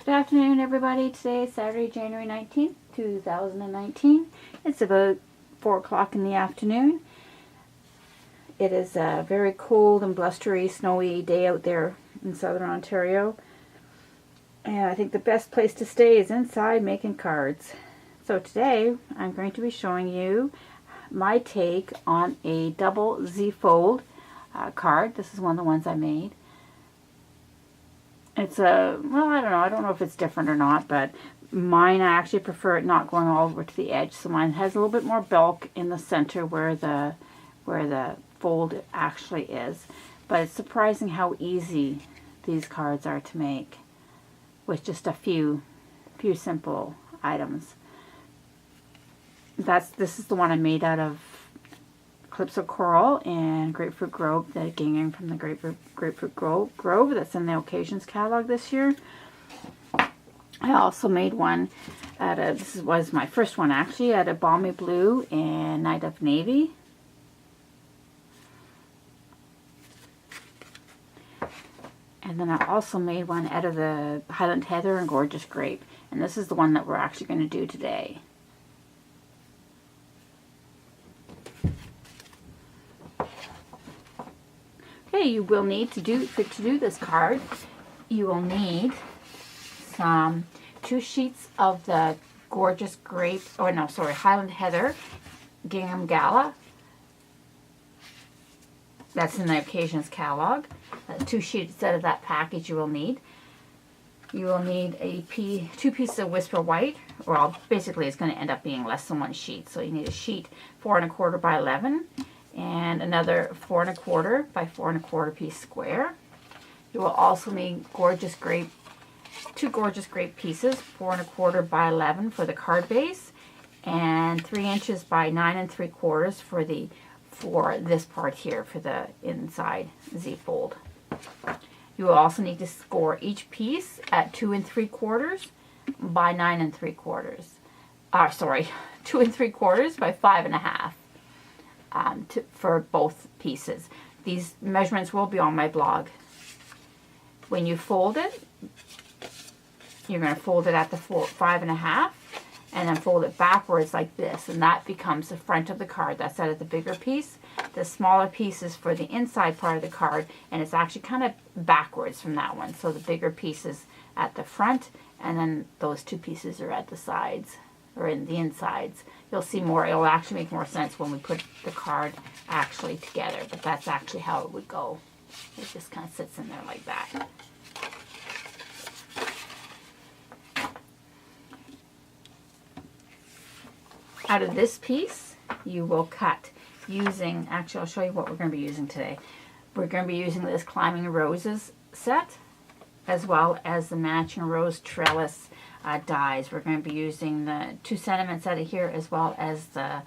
Good afternoon, everybody. Today is Saturday, January 19th, 2019. It's about 4 o'clock in the afternoon. It is a very cold and blustery, snowy day out there in southern Ontario. And I think the best place to stay is inside making cards. So today, I'm going to be showing you my take on a double Z-fold card. This is one of the ones I made. It's a, well, I don't know if it's different or not, but mine, I actually prefer it not going all over to the edge. So mine has a little bit more bulk in the center where the fold actually is. But it's surprising how easy these cards are to make with just a few simple items. This is the one I made out of Clips of Coral and Grapefruit Grove, the gingham from the Grapefruit Grove that's in the Occasions Catalogue this year. I also made one this was my first one actually, out of Balmy Blue and Night of Navy. And then I also made one out of the Highland Heather and Gorgeous Grape. And this is the one that we're actually going to do today. Okay, you will need to do this card, you will need some 2 sheets of the Gorgeous Grape, Highland Heather Gingham Gala. That's in the Occasions Catalogue. 2 sheets out of that package you will need. You will need 2 pieces of Whisper White. Well, basically it's going to end up being less than 1 sheet. So you need a sheet 4 1/4 by 11. And another 4 1/4 by 4 1/4 piece square. You will also need Gorgeous Grape, 2 Gorgeous Grape pieces, 4 1/4 by 11 for the card base, and 3 inches by 9 3/4 for this part here, for the inside Z-fold. You will also need to score each piece at 2 3/4 by 9 3/4. 2 3/4 by 5 1/2. For both pieces. These measurements will be on my blog. When you fold it, you're going to fold it at the 5 1/2 and then fold it backwards like this, and that becomes the front of the card. That's out of the bigger piece. The smaller piece is for the inside part of the card, and it's actually kind of backwards from that one. So the bigger piece is at the front, and then those 2 pieces are at the sides, or in the insides. You'll see more, it'll actually make more sense when we put the card actually together, but that's actually how it would go. It just kind of sits in there like that. Out of this piece, you will cut using, actually I'll show you what we're going to be using today. We're going to be using this Climbing Roses set, as well as the matching rose trellis dies. We're going to be using the 2 sentiments out of here, as well as the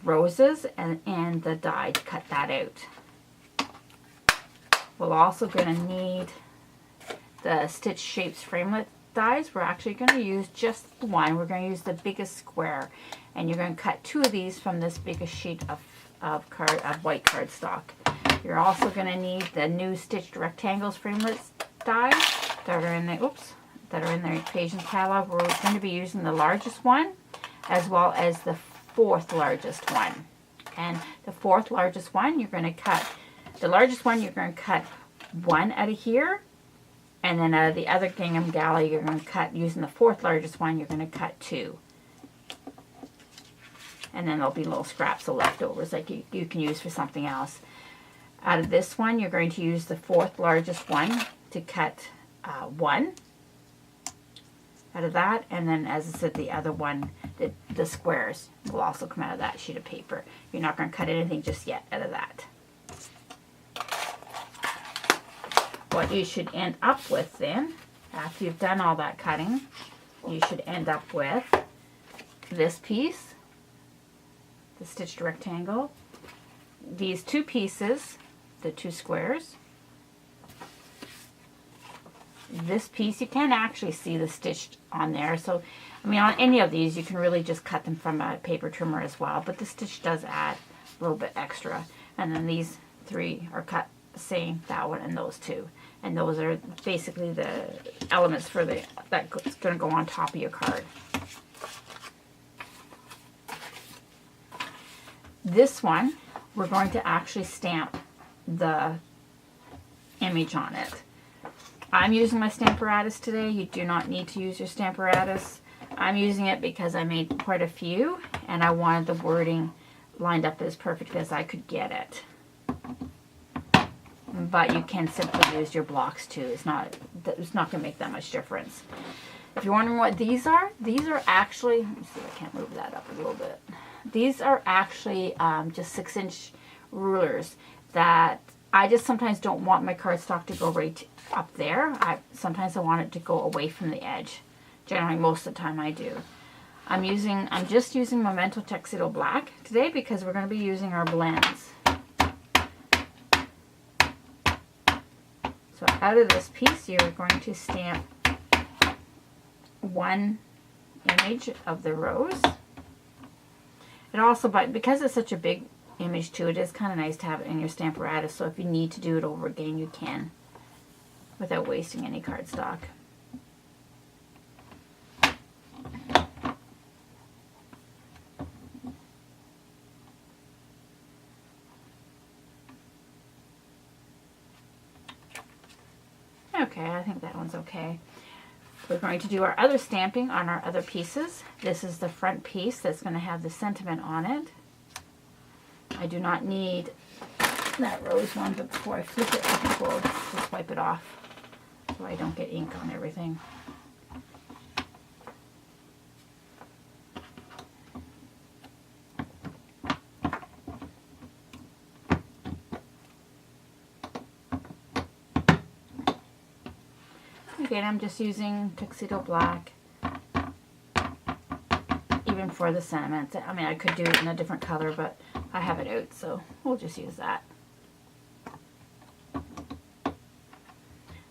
roses and the die to cut that out. We're also going to need the Stitch Shapes framelit dies. We're actually going to use just one. We're going to use the biggest square, and you're going to cut 2 of these from this biggest sheet of white cardstock. You're also going to need the new Stitched Rectangles framelits dies that are in the Occasions Catalogue. We're going to be using the largest one, as well as the 4th largest one. And the 4th largest one, you're going to cut, the largest one, you're going to cut 1 out of here, and then out of the other Gingham Gala, you're going to cut, using the 4th largest one, you're going to cut 2. And then there'll be little scraps of leftovers like you can use for something else. Out of this one, you're going to use the 4th largest one to cut 1 out of that, and then, as I said, the other one, the squares, will also come out of that sheet of paper. You're not going to cut anything just yet out of that. What you should end up with then, after you've done all that cutting, you should end up with this piece, the stitched rectangle, these 2 pieces, the 2 squares, this piece. You can actually see the stitched on there, so I mean on any of these you can really just cut them from a paper trimmer as well, but the stitch does add a little bit extra. And then these 3 are cut the same, that one and those 2. And those are basically the elements for that's going to go on top of your card. This one, we're going to actually stamp the image on it. I'm using my Stamparatus today. You do not need to use your Stamparatus. I'm using it because I made quite a few and I wanted the wording lined up as perfect as I could get it. But you can simply use your blocks too. It's not going to make that much difference. If you're wondering what these are actually, let me see if I can't move that up a little bit. These are actually just 6-inch rulers that I just sometimes don't want my cardstock to go right up there. Sometimes I want it to go away from the edge. Generally, most of the time I do. I'm just using Memento Tuxedo Black today because we're going to be using our blends. So out of this piece, you're going to stamp one image of the rose. And also, because it's such a big image too, it is kind of nice to have it in your Stamparatus, so if you need to do it over again, you can without wasting any cardstock. Okay, I think that one's okay. We're going to do our other stamping on our other pieces. This is the front piece that's going to have the sentiment on it. I do not need that rose one, but before I flip it, I think we'll just wipe it off so I don't get ink on everything. Again, I'm just using Tuxedo Black, even for the sentiments. I mean, I could do it in a different color, but I have it out, so we'll just use that.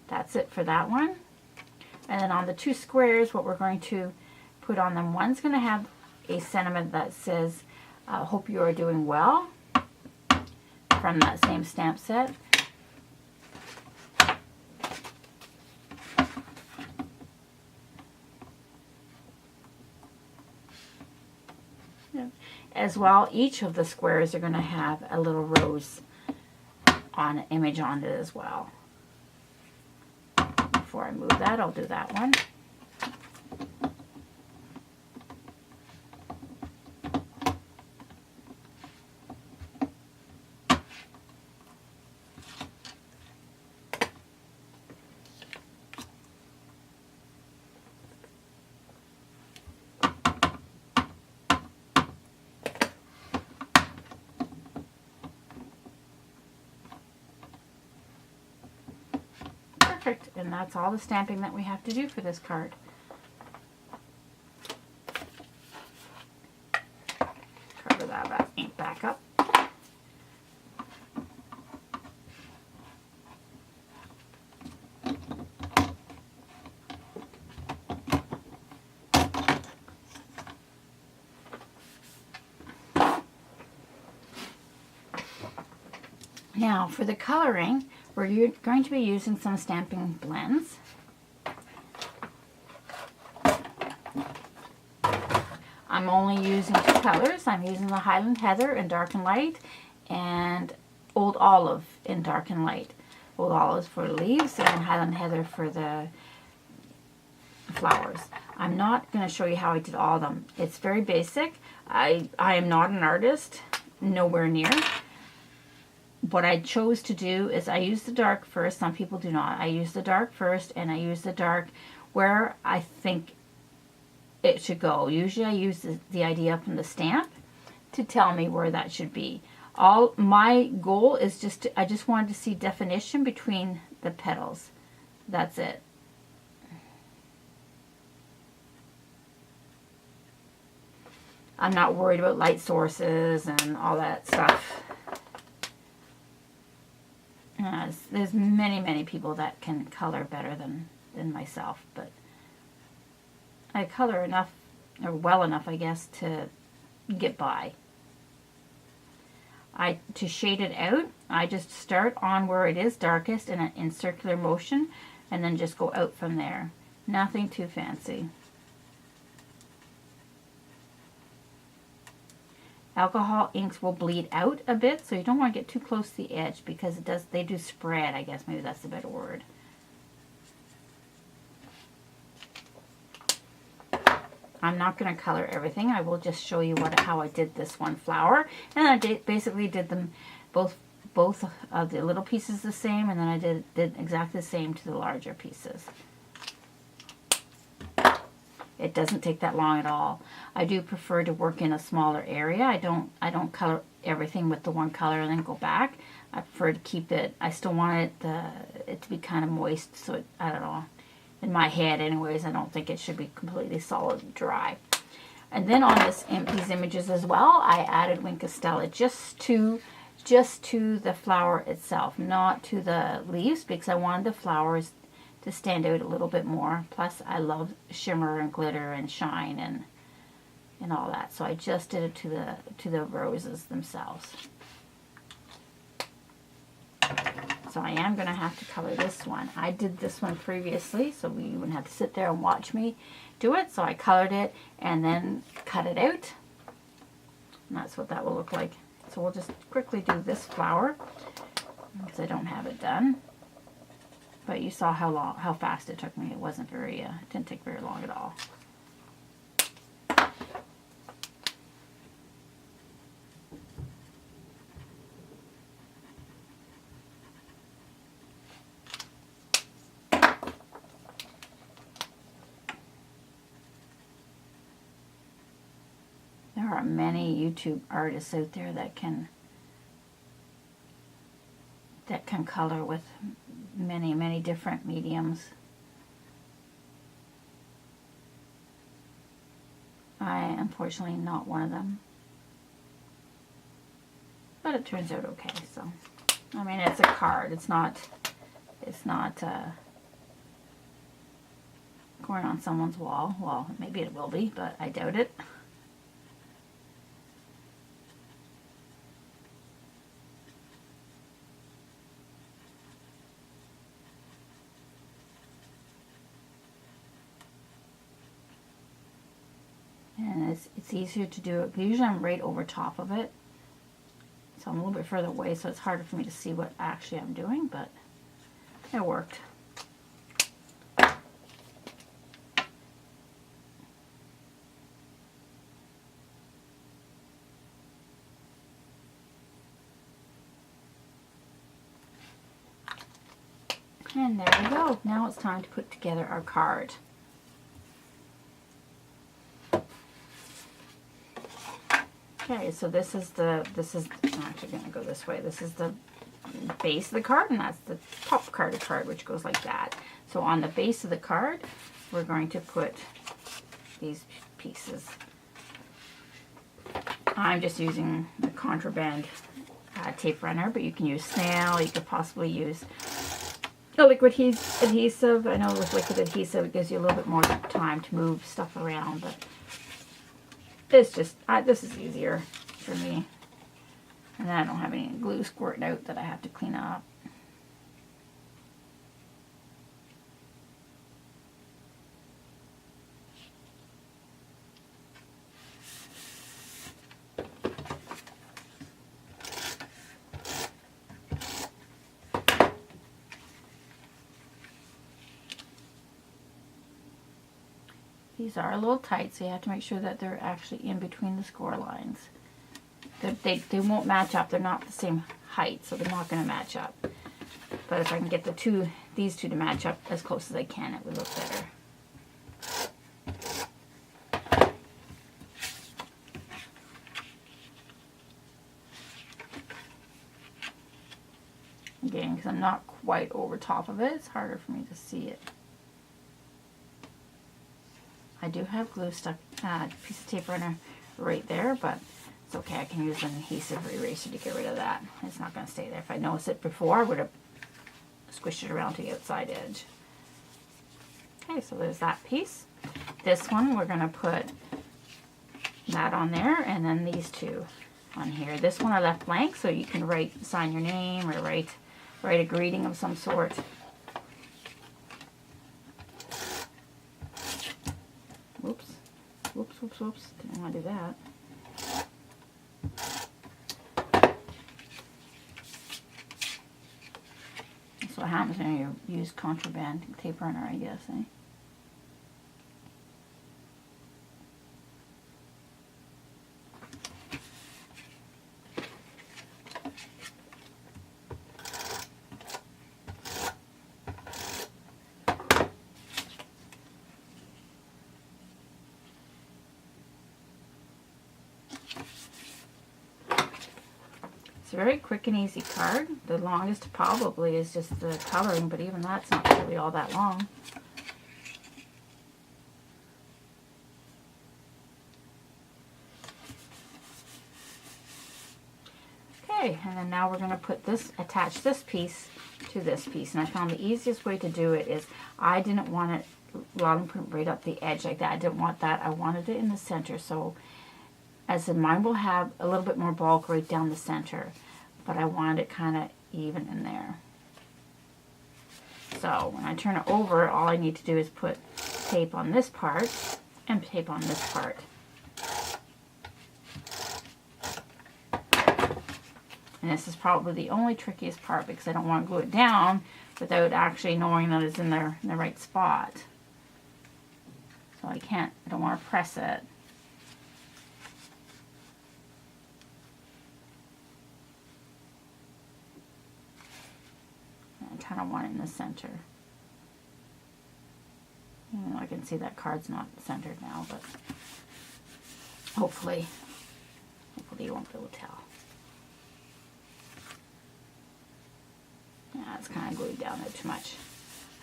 That's it for that one. And then on the two squares, what we're going to put on them, one's going to have a sentiment that says, hope you are doing well, from that same stamp set. As well, each of the squares are going to have a little rose image on it as well. Before I move that, I'll do that one. Perfect, and that's all the stamping that we have to do for this card. Cover that ink back up. Now for the coloring, we're going to be using some stamping blends. I'm only using two colors. I'm using the Highland Heather in dark and light and Old Olive in dark and light. Old Olive for the leaves and Highland Heather for the flowers. I'm not going to show you how I did all of them. It's very basic. I am not an artist, nowhere near. What I chose to do is I use the dark first. Some people do not. I use the dark first, and I use the dark where I think it should go. Usually I use the idea from the stamp to tell me where that should be. My goal is I just wanted to see definition between the petals. That's it. I'm not worried about light sources and all that stuff. There's many people that can color better than myself, but I color enough, or well enough, I guess, to get by. to shade it out, I just start on where it is darkest in circular motion, and then just go out from there. Nothing too fancy. Alcohol inks will bleed out a bit, so you don't want to get too close to the edge because they do spread, I guess maybe that's the better word. I'm not going to color everything. I will just show you how I did this one flower. And I basically did them both of the little pieces the same, and then I did exactly the same to the larger pieces. It doesn't take that long at all. I do prefer to work in a smaller area. I don't color everything with the one color and then go back. I prefer to keep it. I still want it to be kind of moist, so I don't know. In my head, anyways, I don't think it should be completely solid and dry. And then on these images as well, I added Wink of Stella just to the flower itself, not to the leaves, because I wanted the flowers to stand out a little bit more. Plus, I love shimmer and glitter and shine and all that. So I just did it to the roses themselves. So I am going to have to color this one. I did this one previously, so you wouldn't have to sit there and watch me do it. So I colored it and then cut it out. And that's what that will look like. So we'll just quickly do this flower because I don't have it done. But you saw how fast it took me. It didn't take very long at all. There are many YouTube artists out there that can color with many different mediums. I unfortunately not one of them, but it turns out okay. So I mean, it's a card. It's not going on someone's wall. Well, maybe it will be, but I doubt it. And it's easier to do it. Usually I'm right over top of it. So I'm a little bit further away, so it's harder for me to see what actually I'm doing, but it worked. And there we go. Now it's time to put together our card. Okay, so this is I'm actually going to go this way. This is the base of the card, and that's the top card of the card, which goes like that. So on the base of the card, we're going to put these pieces. I'm just using the contraband tape runner, but you can use snail. You could possibly use a liquid adhesive. I know with liquid adhesive it gives you a little bit more time to move stuff around, but it's just, this is easier for me. And then I don't have any glue squirting out that I have to clean up. These are a little tight, so you have to make sure that they're actually in between the score lines. They won't match up. They're not the same height, so they're not going to match up. But if I can get these two to match up as close as I can, it would look better. Again, because I'm not quite over top of it, it's harder for me to see it. I do have glue stuck, piece of tape runner right there, but it's okay. I can use an adhesive eraser to get rid of that. It's not going to stay there. If I noticed it before, I would have squished it around to the outside edge. Okay, so there's that piece. This one, we're going to put that on there, and then these two. on here. This one I left blank, so you can sign your name or write a greeting of some sort. Whoops. Whoops, whoops, whoops. Didn't want to do that. That's what happens when you use contraband tape runner, I guess, eh? It's a very quick and easy card. The longest probably is just the coloring, but even that's not really all that long. Okay, and then now we're going to attach this piece to this piece. And I found the easiest way to do it is I didn't want it long print right up the edge like that. I didn't want that. I wanted it in the center. So as in mine will have a little bit more bulk right down the center, but I wanted it kind of even in there. So when I turn it over, all I need to do is put tape on this part and tape on this part. And this is probably the only trickiest part because I don't want to glue it down without actually knowing that it's in the right spot. So I don't want to press it. I kind of want it in the center. Even though I can see that card's not centered now, but hopefully you won't be able to tell. Yeah, it's kind of glued down there too much.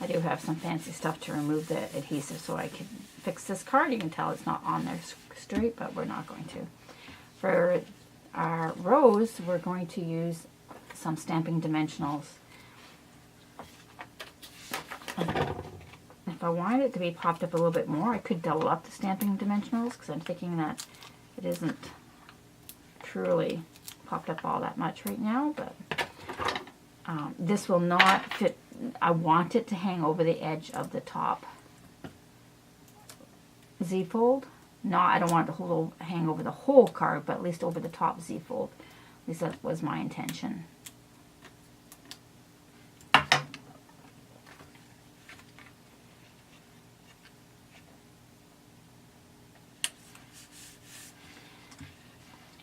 I do have some fancy stuff to remove the adhesive so I can fix this card. You can tell it's not on there straight, but we're not going to. For our rose, we're going to use some Stamping Dimensionals. If I wanted it to be popped up a little bit more, I could double up the Stamping Dimensionals because I'm thinking that it isn't truly popped up all that much right now, but this will not fit. I want it to hang over the edge of the top Z-fold. No, I don't want it to hang over the whole card, but at least over the top Z-fold. At least that was my intention.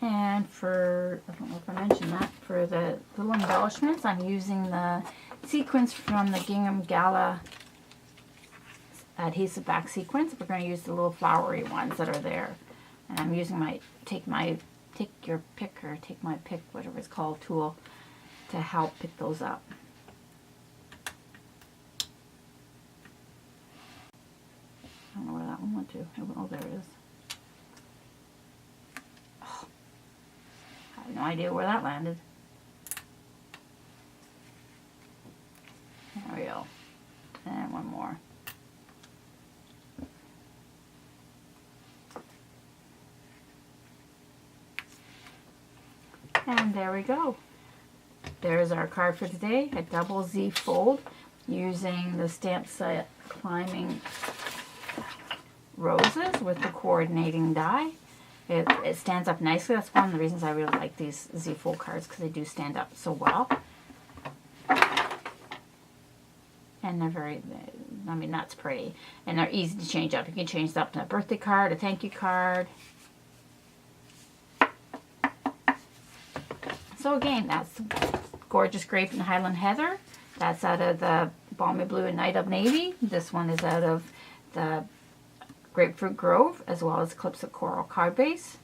And for, I don't know if I mentioned that, for the little embellishments, I'm using the sequins from the Gingham Gala adhesive back sequins. We're going to use the little flowery ones that are there. And I'm using my take my pick, whatever it's called, tool to help pick those up. I don't know where that one went to. Oh, there it is. I have no idea where that landed. There we go. And one more. And there we go. There's our card for today. A double Z fold using the Stamp Set Climbing Roses with the coordinating die. It stands up nicely. That's one of the reasons I really like these Z-fold cards, because they do stand up so well. And they're very, I mean, that's pretty. And they're easy to change up. You can change it up to a birthday card, a thank you card. So again, that's Gorgeous Grape and Highland Heather. That's out of the Balmy Blue and Night of Navy. This one is out of the Grapefruit Grove, as well as Eclipse of Coral card base.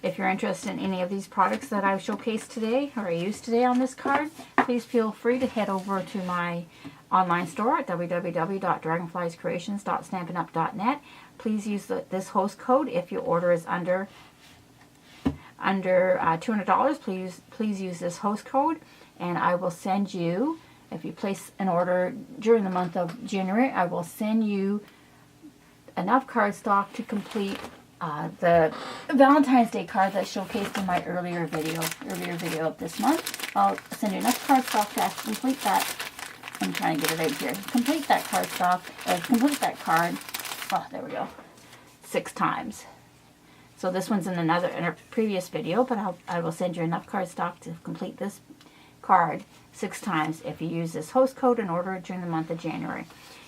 If you're interested in any of these products that I've showcased today, or I used today on this card, please feel free to head over to my online store at www.dragonfliescreations.stampinup.net. Please use this host code if your order is under $200. Please use this host code, and I will send you, if you place an order during the month of January, I will send you enough cardstock to complete the Valentine's Day card that I showcased in my earlier video of this month. I'll send you enough cardstock to complete that. I'm trying to get it out here. Complete that cardstock, complete that card. Oh, there we go. 6 times. So this one's in a previous video, but I will send you enough cardstock to complete this card 6 times if you use this host code and order it during the month of January.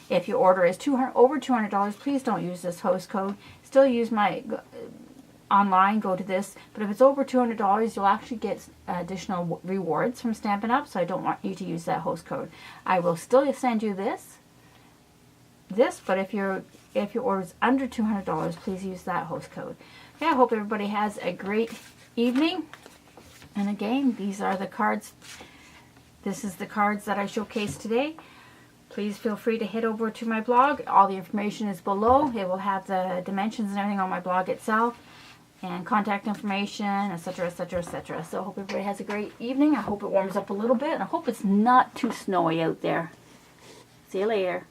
If your order is over $200, please don't use this host code. Still use my online, go to this. But if it's over $200, you'll actually get additional rewards from Stampin' Up, so I don't want you to use that host code. I will still send you this, but if your order is under $200, please use that host code. Okay, I hope everybody has a great evening. And again, these are the cards. This is the cards that I showcased today. Please feel free to head over to my blog. All the information is below. It will have the dimensions and everything on my blog itself, and contact information, etc., etc., etc. So I hope everybody has a great evening. I hope it warms up a little bit, and I hope it's not too snowy out there. See you later.